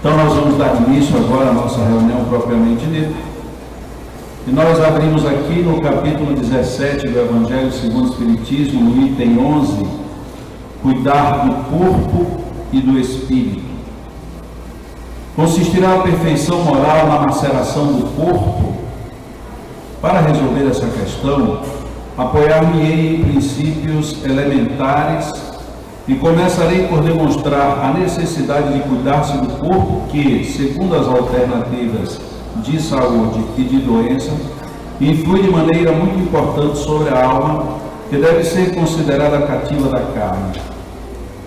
Então nós vamos dar início agora à nossa reunião propriamente dita. E nós abrimos aqui no capítulo 17 do Evangelho segundo o Espiritismo, no item 11, cuidar do corpo e do espírito. Consistirá a perfeição moral na maceração do corpo? Para resolver essa questão, apoiar-me-ei em princípios elementares e começarei por demonstrar a necessidade de cuidar-se do corpo que, segundo as alternativas de saúde e de doença, influi de maneira muito importante sobre a alma, que deve ser considerada cativa da carne.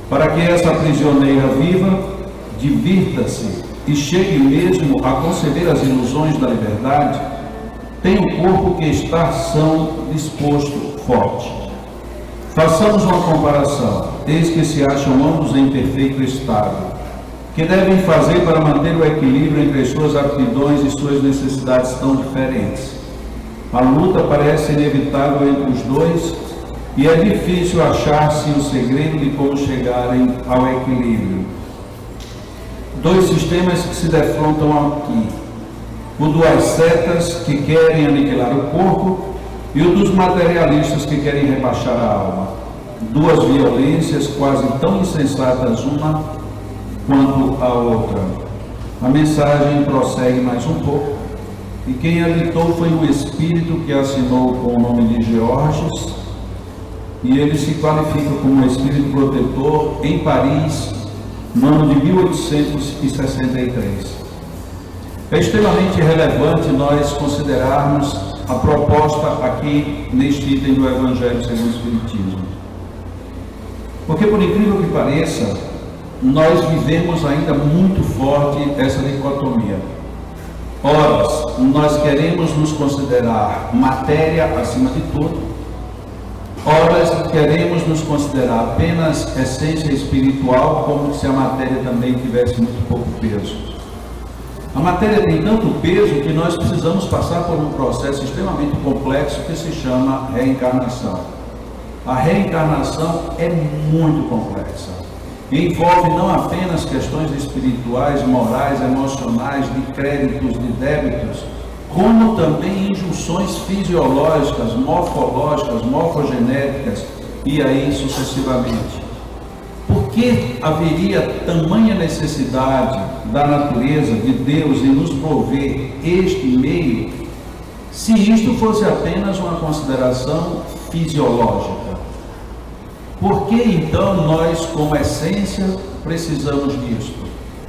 Para que essa prisioneira viva, divirta-se e chegue mesmo a conceber as ilusões da liberdade, tem um corpo que está são, disposto, forte. Façamos uma comparação. Eis que se acham ambos em perfeito estado. Que devem fazer para manter o equilíbrio entre as suas aptidões e suas necessidades tão diferentes? A luta parece inevitável entre os dois e é difícil achar-se o segredo de como chegarem ao equilíbrio. Dois sistemas que se defrontam aqui: o dos ascetas, que querem aniquilar o corpo, e o dos materialistas, que querem rebaixar a alma. Duas violências quase tão insensatas uma quanto a outra. A mensagem prossegue mais um pouco, e quem a ditou foi o espírito que assinou com o nome de Georges, e ele se qualifica como espírito protetor em Paris, no ano de 1863. É extremamente relevante nós considerarmos a proposta aqui neste item do Evangelho segundo o Espiritismo. Porque, por incrível que pareça, nós vivemos ainda muito forte essa dicotomia. Ora, nós queremos nos considerar matéria acima de tudo. Ora, queremos nos considerar apenas essência espiritual, como se a matéria também tivesse muito pouco peso. A matéria tem tanto peso que nós precisamos passar por um processo extremamente complexo que se chama reencarnação. A reencarnação é muito complexa. Envolve não apenas questões espirituais, morais, emocionais, de créditos, de débitos, como também injunções fisiológicas, morfológicas, morfogenéticas e aí sucessivamente. Por que haveria tamanha necessidade da natureza, de Deus, em nos prover este meio, se isto fosse apenas uma consideração fisiológica? Por que então nós, como essência, precisamos disto?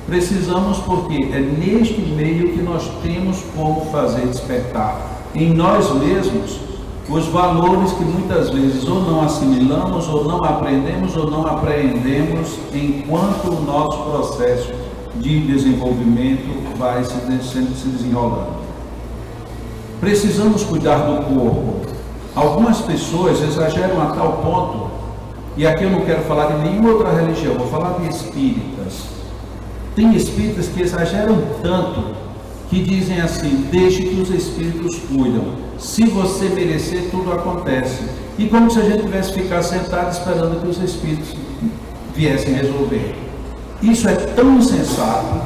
Precisamos porque é neste meio que nós temos como fazer despertar em nós mesmos os valores que muitas vezes ou não assimilamos, ou não aprendemos, ou não apreendemos enquanto o nosso processo de desenvolvimento vai se desenrolando. Precisamos cuidar do corpo. Algumas pessoas exageram a tal ponto, e aqui eu não quero falar de nenhuma outra religião, vou falar de espíritas. Tem espíritas que exageram tanto, que dizem assim: deixe que os espíritos cuidam. Se você merecer, tudo acontece. E como se a gente tivesse que ficar sentado esperando que os espíritos viessem resolver. Isso é tão insensato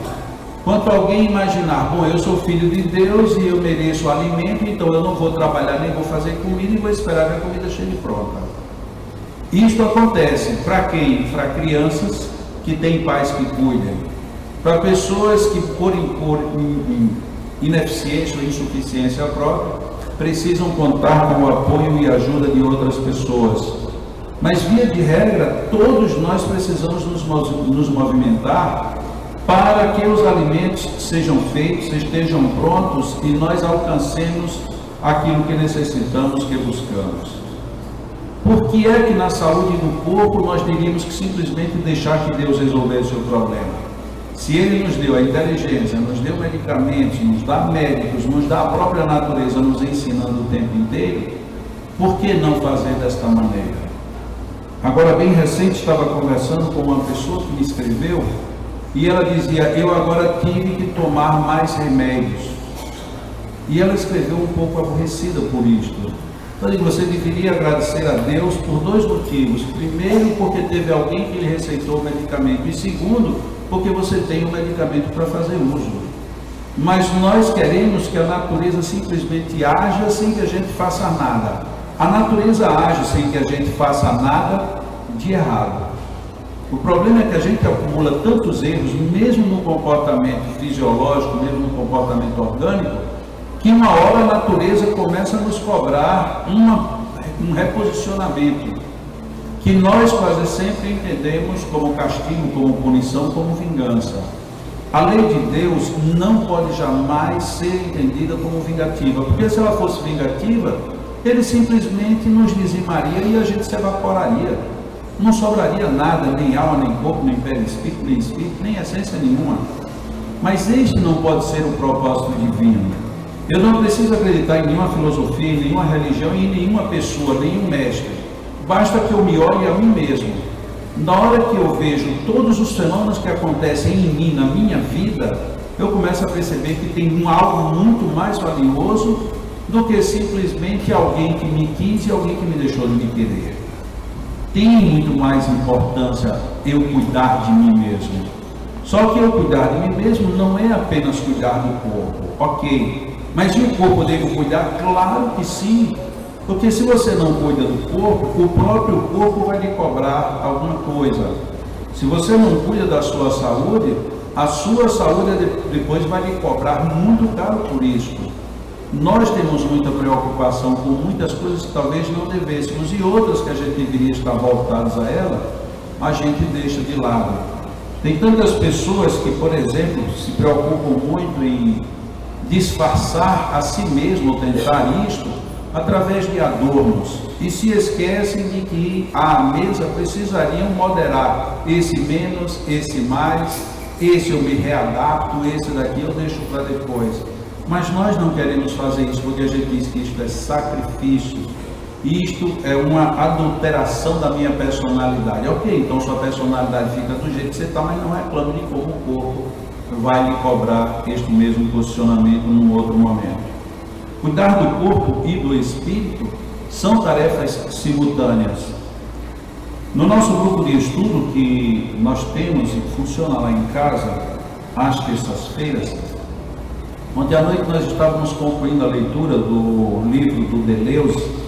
quanto alguém imaginar: bom, eu sou filho de Deus e eu mereço alimento, então eu não vou trabalhar, nem vou fazer comida e vou esperar que a comida chegue pronta. Isto acontece para quem? Para crianças que têm pais que cuidem, para pessoas que por ineficiência ou insuficiência própria precisam contar com o apoio e ajuda de outras pessoas. Mas, via de regra, todos nós precisamos nos movimentar para que os alimentos sejam feitos, estejam prontos e nós alcancemos aquilo que necessitamos, que buscamos. Por que é que na saúde do corpo nós teríamos que simplesmente deixar que Deus resolvesse o problema? Se Ele nos deu a inteligência, nos deu medicamentos, nos dá médicos, nos dá a própria natureza nos ensinando o tempo inteiro, por que não fazer desta maneira? Agora, bem recente, estava conversando com uma pessoa que me escreveu e ela dizia: eu agora tive que tomar mais remédios. E ela escreveu um pouco aborrecida por isto. Então, você deveria agradecer a Deus por dois motivos. Primeiro, porque teve alguém que lhe receitou o medicamento. E segundo, porque você tem um medicamento para fazer uso. Mas nós queremos que a natureza simplesmente haja sem que a gente faça nada. A natureza age sem que a gente faça nada de errado. O problema é que a gente acumula tantos erros, mesmo no comportamento fisiológico, mesmo no comportamento orgânico, que uma hora a natureza começa a nos cobrar um reposicionamento, que nós quase sempre entendemos como castigo, como punição, como vingança. A lei de Deus não pode jamais ser entendida como vingativa, porque se ela fosse vingativa, ele simplesmente nos dizimaria e a gente se evaporaria. Não sobraria nada, nem alma, nem corpo, nem perispírito, nem espírito, nem essência nenhuma. Mas este não pode ser o propósito divino. Eu não preciso acreditar em nenhuma filosofia, em nenhuma religião, em nenhuma pessoa, nenhum mestre. Basta que eu me olhe a mim mesmo. Na hora que eu vejo todos os fenômenos que acontecem em mim, na minha vida, eu começo a perceber que tem algo muito mais valioso do que simplesmente alguém que me quis e alguém que me deixou de me querer. Tem muito mais importância eu cuidar de mim mesmo. Só que eu cuidar de mim mesmo não é apenas cuidar do corpo, ok. Mas e o corpo devo cuidar? Claro que sim. Porque se você não cuida do corpo, o próprio corpo vai lhe cobrar alguma coisa. Se você não cuida da sua saúde, a sua saúde depois vai lhe cobrar muito caro por isso. Nós temos muita preocupação com muitas coisas que talvez não devêssemos, e outras que a gente deveria estar voltados a ela, a gente deixa de lado. Tem tantas pessoas que, por exemplo, se preocupam muito em disfarçar a si mesmo, ou tentar isto, através de adornos, e se esquecem de que à mesa precisariam moderar esse menos, esse mais, esse eu me readapto, esse daqui eu deixo para depois. Mas nós não queremos fazer isso, porque a gente diz que isto é sacrifício, isto é uma adulteração da minha personalidade. Ok, então sua personalidade fica do jeito que você está, mas não é plano de como o corpo vai lhe cobrar este mesmo posicionamento num outro momento. Cuidar do corpo e do espírito são tarefas simultâneas. No nosso grupo de estudo que nós temos e funciona lá em casa, às terças-feiras, ontem à noite nós estávamos concluindo a leitura do livro do Deleuze,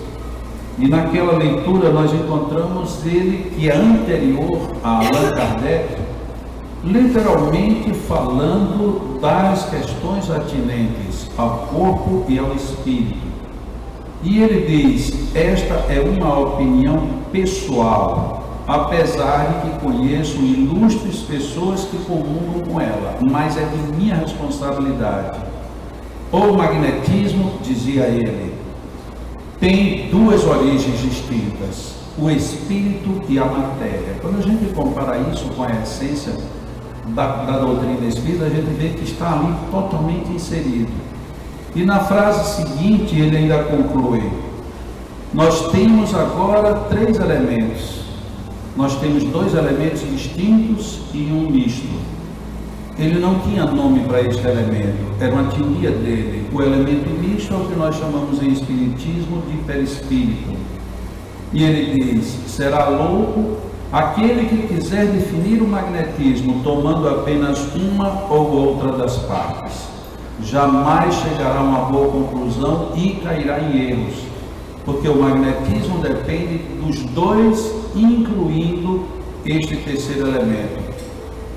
e naquela leitura nós encontramos ele, que é anterior a Allan Kardec, literalmente falando das questões atinentes ao corpo e ao espírito. E ele diz: esta é uma opinião pessoal, apesar de que conheço ilustres pessoas que comungam com ela, mas é de minha responsabilidade. O magnetismo, dizia ele, tem duas origens distintas, o espírito e a matéria. Quando a gente compara isso com a essência da doutrina espírita, a gente vê que está ali totalmente inserido. E na frase seguinte ele ainda conclui: nós temos agora três elementos. Nós temos dois elementos distintos e um misto. Ele não tinha nome para este elemento, era uma teoria dele. O elemento misto é o que nós chamamos em espiritismo de perispírito. E ele diz: será louco aquele que quiser definir o magnetismo tomando apenas uma ou outra das partes. Jamais chegará a uma boa conclusão e cairá em erros, porque o magnetismo depende dos dois, incluindo este terceiro elemento: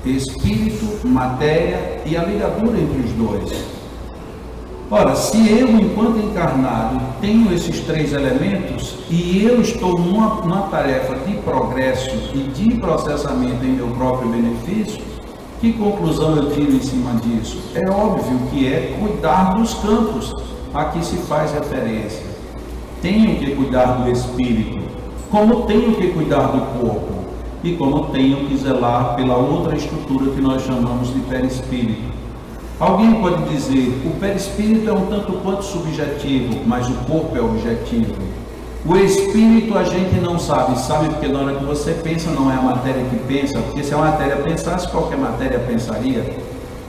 espírito, matéria e a ligadura entre os dois. Ora, se eu, enquanto encarnado, tenho esses três elementos e eu estou numa tarefa de progresso e de processamento em meu próprio benefício, que conclusão eu tiro em cima disso? É óbvio que é cuidar dos campos a que se faz referência. Tenho que cuidar do espírito, como tenho que cuidar do corpo, e como tenho que zelar pela outra estrutura que nós chamamos de perispírito. Alguém pode dizer: o perispírito é um tanto quanto subjetivo, mas o corpo é objetivo. O espírito a gente não sabe, porque na hora que você pensa não é a matéria que pensa, porque se a matéria pensasse, qualquer matéria pensaria.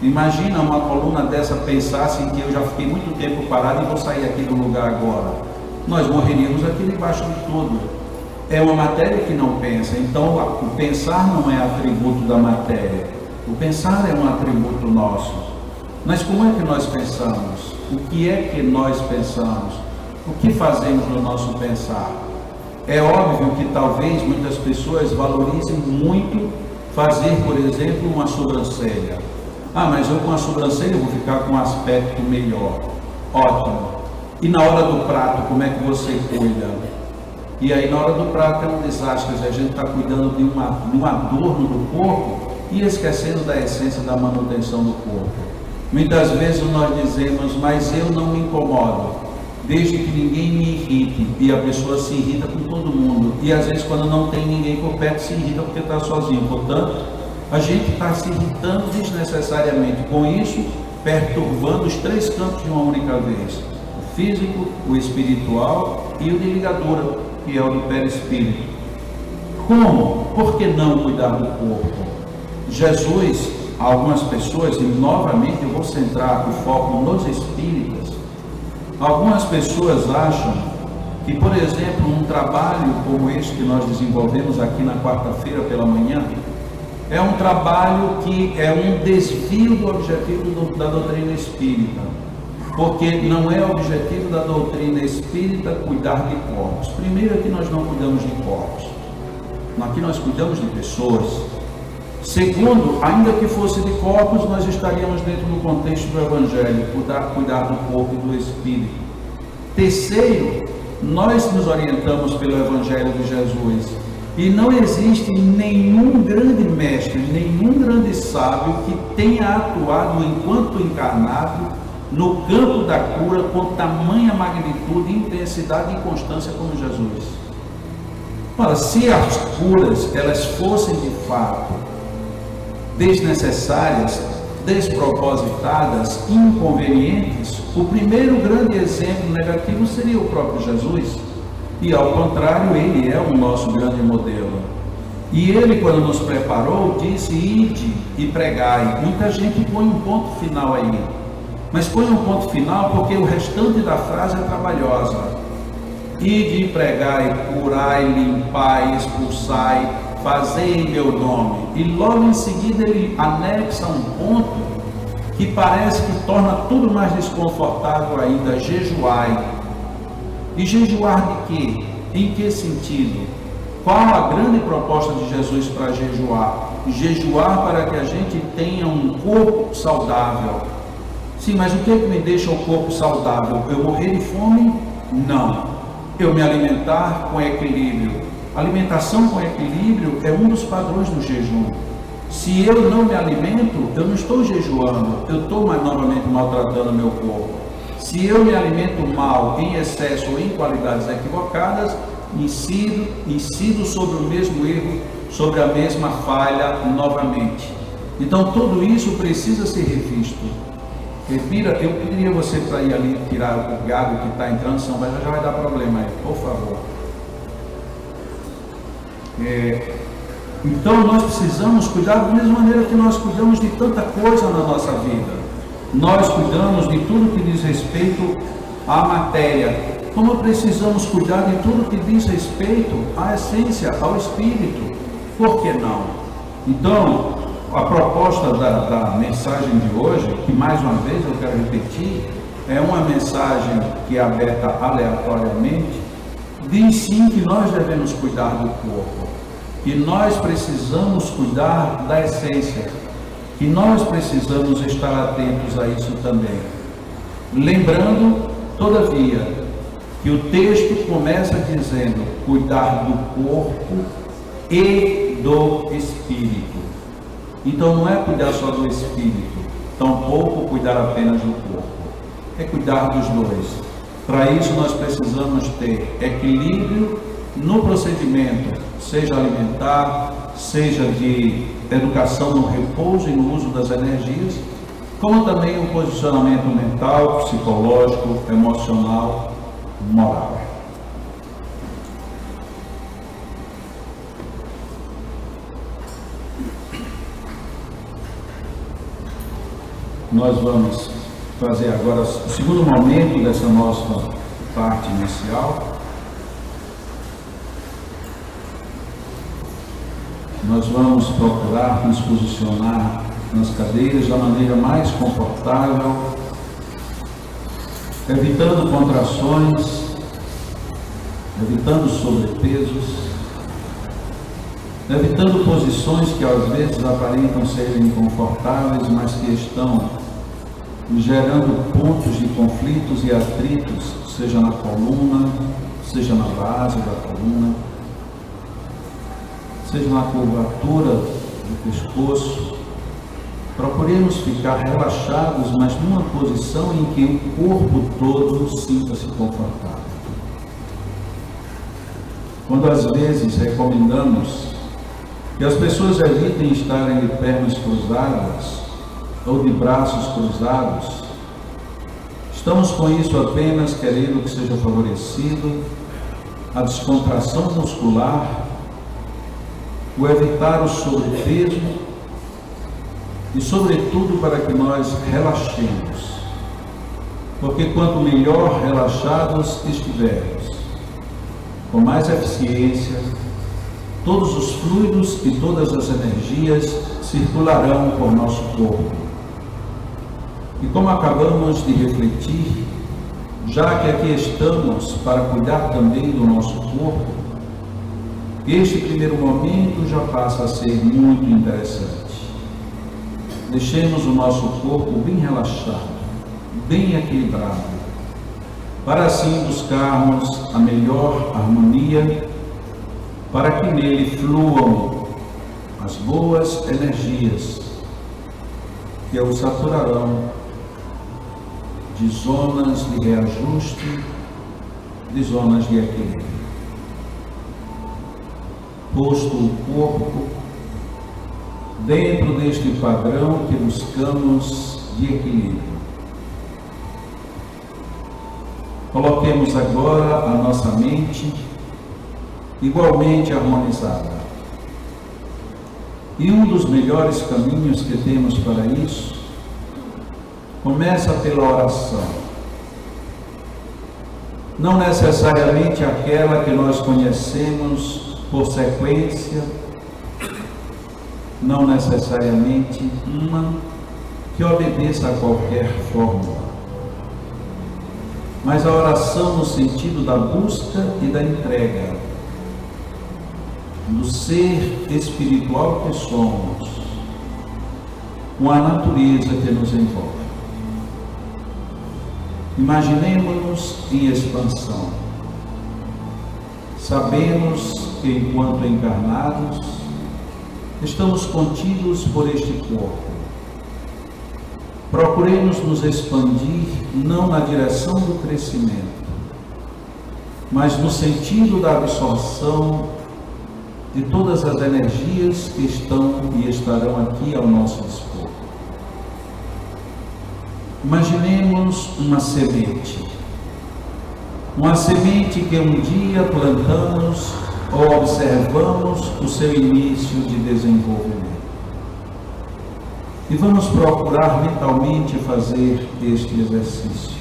Imagina uma coluna dessa pensasse em que eu já fiquei muito tempo parado e vou sair aqui do lugar agora. Nós morreríamos aqui debaixo de tudo. É uma matéria que não pensa, então o pensar não é atributo da matéria. O pensar é um atributo nosso. Mas como é que nós pensamos? O que é que nós pensamos? O que fazemos no nosso pensar? É óbvio que talvez muitas pessoas valorizem muito fazer, por exemplo, uma sobrancelha. Ah, mas eu com a sobrancelha vou ficar com um aspecto melhor. Ótimo. E na hora do prato, como é que você cuida? E aí na hora do prato é um desastre. A gente está cuidando de um adorno do corpo e esquecendo da essência da manutenção do corpo. Muitas vezes nós dizemos, mas eu não me incomodo, desde que ninguém me irrite. E a pessoa se irrita com todo mundo. E às vezes quando não tem ninguém por perto, se irrita porque está sozinho. Portanto, a gente está se irritando desnecessariamente. Com isso, perturbando os três campos de uma única vez. O físico, o espiritual e o de ligadura, que é o do perispírito. Como? Por que não cuidar do corpo? Jesus, algumas pessoas, e novamente eu vou centrar o foco nos espíritas, algumas pessoas acham que, por exemplo, um trabalho como este que nós desenvolvemos aqui na quarta-feira pela manhã, é um trabalho que é um desvio do objetivo da doutrina espírita, porque não é objetivo da doutrina espírita cuidar de corpos. Primeiro, que nós não cuidamos de corpos, aqui nós cuidamos de pessoas. Segundo, ainda que fosse de corpos, nós estaríamos dentro do contexto do Evangelho, cuidar do corpo e do espírito. Terceiro, nós nos orientamos pelo Evangelho de Jesus. E não existe nenhum grande mestre, nenhum grande sábio que tenha atuado enquanto encarnado no campo da cura com tamanha magnitude, intensidade e constância como Jesus. Ora, se as curas elas fossem de fato desnecessárias, despropositadas, inconvenientes, o primeiro grande exemplo negativo seria o próprio Jesus. E ao contrário, ele é o nosso grande modelo. E ele, quando nos preparou, disse: ide e pregai. Muita gente põe um ponto final aí, mas põe um ponto final porque o restante da frase é trabalhosa. Ide e pregai, curai, limpai, expulsai, fazei em meu nome. E logo em seguida ele anexa um ponto que parece que torna tudo mais desconfortável ainda: jejuai. E jejuar de quê? Em que sentido? Qual a grande proposta de Jesus para jejuar? Jejuar para que a gente tenha um corpo saudável. Sim, mas o que é que me deixa o corpo saudável? Eu morrer de fome? Não. Eu me alimentar com equilíbrio. Alimentação com equilíbrio é um dos padrões do jejum. Se eu não me alimento, eu não estou jejuando, eu estou novamente maltratando o meu corpo. Se eu me alimento mal, em excesso ou em qualidades equivocadas, incido sobre o mesmo erro, sobre a mesma falha novamente. Então tudo isso precisa ser revisto. Repira, eu pediria você para ir ali tirar o gado que está entrando, senão já vai dar problema aí, por favor. Então nós precisamos cuidar da mesma maneira que nós cuidamos de tanta coisa na nossa vida. Nós cuidamos de tudo que diz respeito à matéria, como precisamos cuidar de tudo que diz respeito à essência, ao espírito. Por que não? Então, a proposta da mensagem de hoje, que mais uma vez eu quero repetir, é uma mensagem que é aberta aleatoriamente, diz sim que nós devemos cuidar do corpo, que nós precisamos cuidar da essência, que nós precisamos estar atentos a isso também. Lembrando, todavia, que o texto começa dizendo cuidar do corpo e do espírito. Então não é cuidar só do espírito, tampouco cuidar apenas do corpo, é cuidar dos dois. Para isso nós precisamos ter equilíbrio no procedimento, seja alimentar, seja de educação no repouso e no uso das energias, como também um posicionamento mental, psicológico, emocional, moral. Nós vamos fazer agora o segundo momento dessa nossa parte inicial. Nós vamos procurar nos posicionar nas cadeiras da maneira mais confortável, evitando contrações, evitando sobrepesos, evitando posições que às vezes aparentam serem confortáveis, mas que estão gerando pontos de conflitos e atritos, seja na coluna, seja na base da coluna, seja na curvatura do pescoço. Procuremos ficar relaxados, mas numa posição em que o corpo todo sinta-se confortável. Quando às vezes recomendamos que as pessoas evitem estarem de pernas cruzadas ou de braços cruzados, estamos com isso apenas querendo que seja favorecido a descontração muscular, o evitar o sobrepeso e, sobretudo, para que nós relaxemos. Porque quanto melhor relaxados estivermos, com mais eficiência, todos os fluidos e todas as energias circularão por nosso corpo. E como acabamos de refletir, já que aqui estamos para cuidar também do nosso corpo, este primeiro momento já passa a ser muito interessante. Deixemos o nosso corpo bem relaxado, bem equilibrado, para assim buscarmos a melhor harmonia, para que nele fluam as boas energias que o saturarão de zonas de reajuste, de zonas de equilíbrio. Posto o corpo dentro deste padrão que buscamos de equilíbrio, coloquemos agora a nossa mente igualmente harmonizada. E um dos melhores caminhos que temos para isso começa pela oração. Não necessariamente aquela que nós conhecemos por sequência, não necessariamente uma que obedeça a qualquer fórmula, mas a oração no sentido da busca e da entrega, do ser espiritual que somos, com a natureza que nos envolve. Imaginemos-nos em expansão. Sabemos que, enquanto encarnados, estamos contidos por este corpo. Procuremos nos expandir não na direção do crescimento, mas no sentido da absorção de todas as energias que estão e estarão aqui ao nosso dispor. Imaginemos uma semente que um dia plantamos ou observamos o seu início de desenvolvimento. E vamos procurar mentalmente fazer este exercício.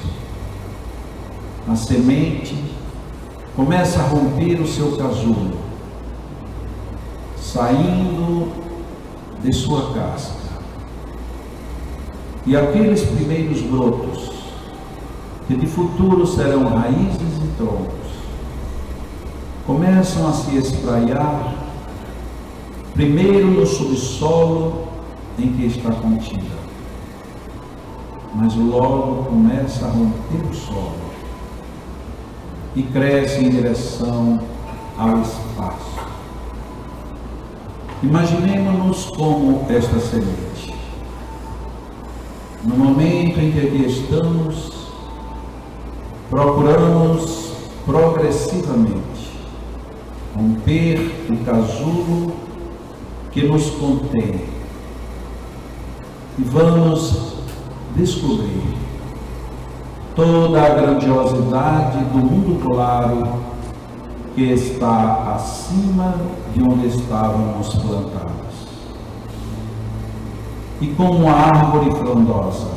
A semente começa a romper o seu casulo, saindo de sua casca. E aqueles primeiros brotos, que de futuro serão raízes e troncos, começam a se espraiar, primeiro no subsolo em que está contida, mas logo começa a romper o solo e cresce em direção ao espaço. Imaginemos-nos como esta semente. No momento em que aqui estamos, procuramos progressivamente romper o casulo que nos contém e vamos descobrir toda a grandiosidade do mundo claro que está acima de onde estávamos plantados. E como uma árvore frondosa,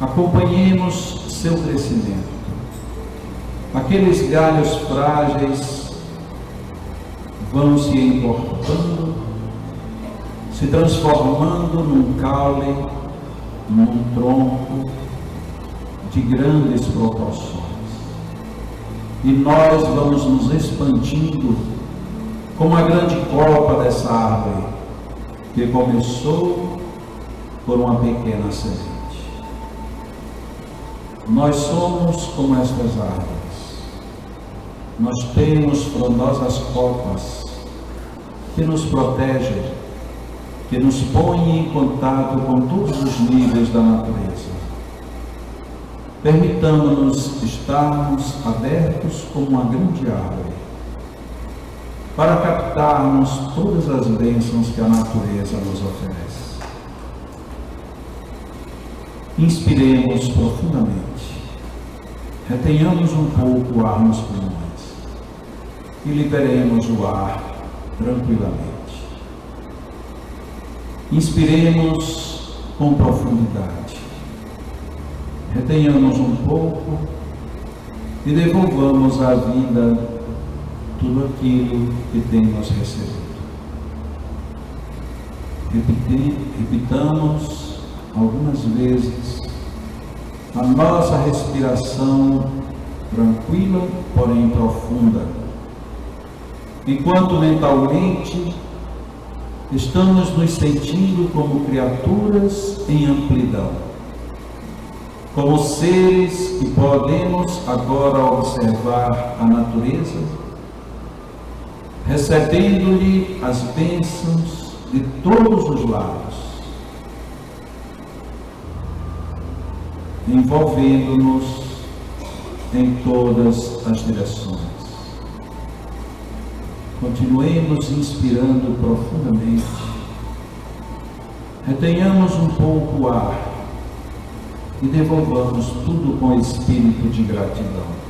acompanhemos seu crescimento. Aqueles galhos frágeis vão se encorpando, se transformando num caule, num tronco de grandes proporções. E nós vamos nos expandindo como a grande copa dessa árvore, que começou por uma pequena semente. Nós somos como estas árvores. Nós temos frondosas copas que nos protegem, que nos põem em contato com todos os níveis da natureza. Permitamos-nos estarmos abertos como uma grande árvore, para captarmos todas as bênçãos que a natureza nos oferece. Inspiremos profundamente, retenhamos um pouco o ar nos pulmões e liberemos o ar tranquilamente. Inspiremos com profundidade, retenhamos um pouco e devolvamos à vida tudo aquilo que tem nos recebido. Repitamos algumas vezes a nossa respiração tranquila, porém profunda, enquanto mentalmente estamos nos sentindo como criaturas em amplidão, como seres que podemos agora observar a natureza, recebendo-lhe as bênçãos de todos os lados, envolvendo-nos em todas as direções. Continuemos inspirando profundamente, retenhamos um pouco o ar e devolvamos tudo com espírito de gratidão.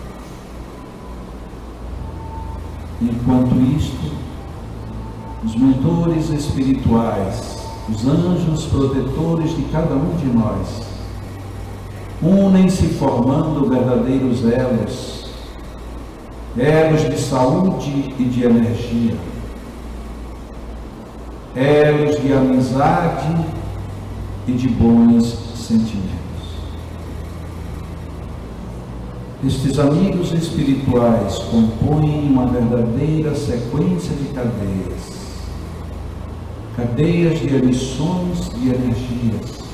Enquanto isto, os mentores espirituais, os anjos protetores de cada um de nós, unem-se formando verdadeiros elos, elos de saúde e de energia, elos de amizade e de bons sentimentos. Estes amigos espirituais compõem uma verdadeira sequência de cadeias de emissões de energias,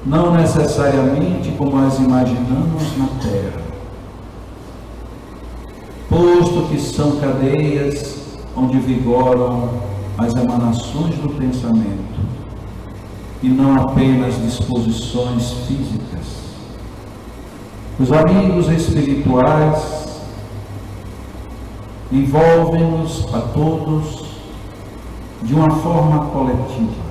não necessariamente como as imaginamos na Terra, posto que são cadeias onde vigoram as emanações do pensamento e não apenas disposições físicas. Os amigos espirituais envolvem-nos a todos de uma forma coletiva.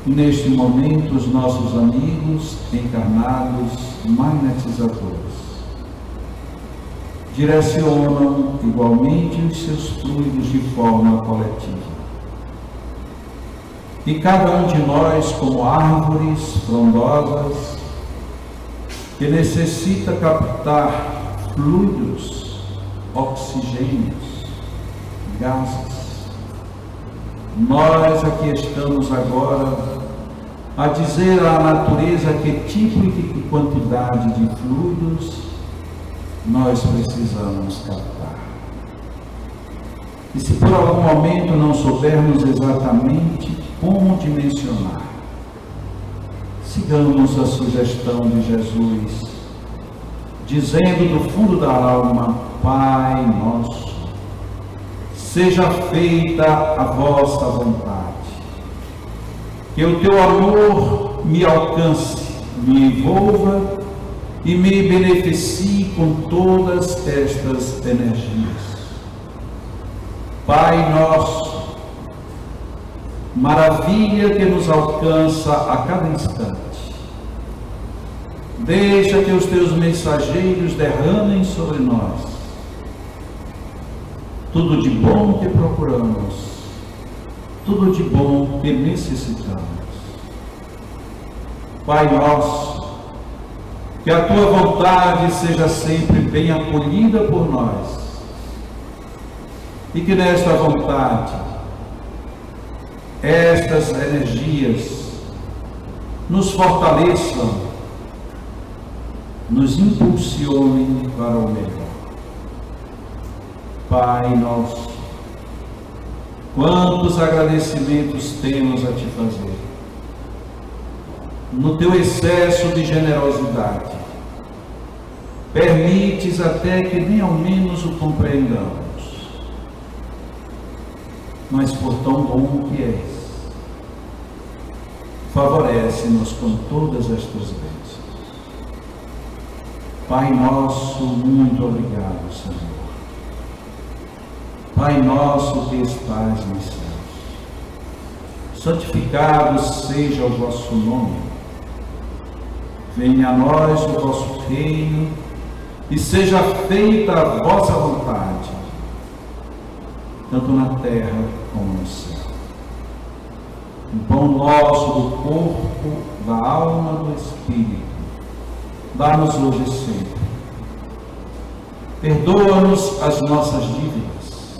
E neste momento, os nossos amigos encarnados, magnetizadores, direcionam igualmente os seus fluidos de forma coletiva. E cada um de nós, como árvores frondosas, que necessita captar fluidos, oxigênios, gases. Nós aqui estamos agora a dizer à natureza que tipo e que quantidade de fluidos nós precisamos captar. E se por algum momento não soubermos exatamente como dimensionar, sigamos a sugestão de Jesus, dizendo do fundo da alma: Pai nosso, seja feita a vossa vontade, que o teu amor me alcance, me envolva e me beneficie com todas estas energias. Pai nosso, maravilha que nos alcança a cada instante, deixa que os teus mensageiros derramem sobre nós tudo de bom que procuramos, tudo de bom que necessitamos. Pai nosso, que a tua vontade seja sempre bem acolhida por nós, e que nesta vontade estas energias nos fortaleçam, nos impulsionem para o melhor. Pai nosso, quantos agradecimentos temos a Te fazer. No Teu excesso de generosidade, permites até que nem ao menos o compreendamos. Mas por tão bom que és, favorece-nos com todas estas bênçãos. Pai nosso, muito obrigado, Senhor. Pai nosso que estás nos céus, santificado seja o vosso nome. Venha a nós o vosso reino e seja feita a vossa vontade, tanto na terra como no céu. O pão nosso do corpo, da alma, do espírito, dá-nos hoje e sempre. Perdoa-nos as nossas dívidas,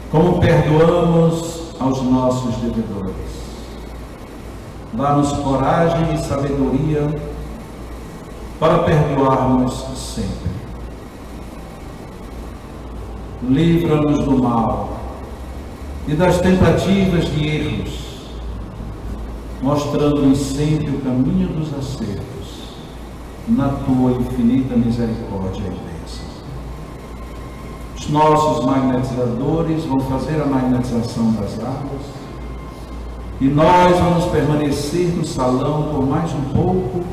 como perdoamos aos nossos devedores. Dá-nos coragem e sabedoria para perdoarmos sempre. Livra-nos do mal e das tentativas de erros, mostrando-nos sempre o caminho dos acertos, na Tua infinita misericórdia e bênção. Os nossos magnetizadores vão fazer a magnetização das águas e nós vamos permanecer no salão por mais um pouco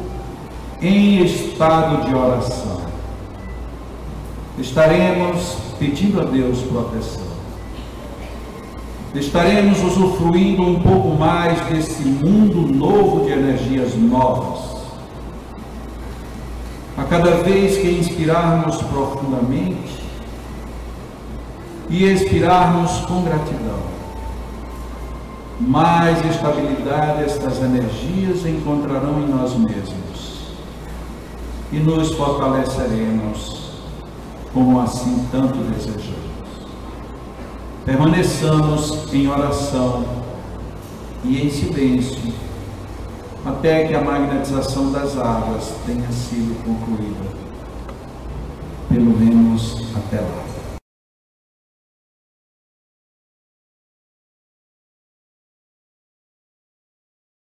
em estado de oração. Estaremos pedindo a Deus proteção. Estaremos usufruindo um pouco mais desse mundo novo de energias novas. A cada vez que inspirarmos profundamente e expirarmos com gratidão, mais estabilidade estas energias encontrarão em nós mesmos e nos fortaleceremos como assim tanto desejamos. Permaneçamos em oração e em silêncio até que a magnetização das águas tenha sido concluída, pelo menos até lá.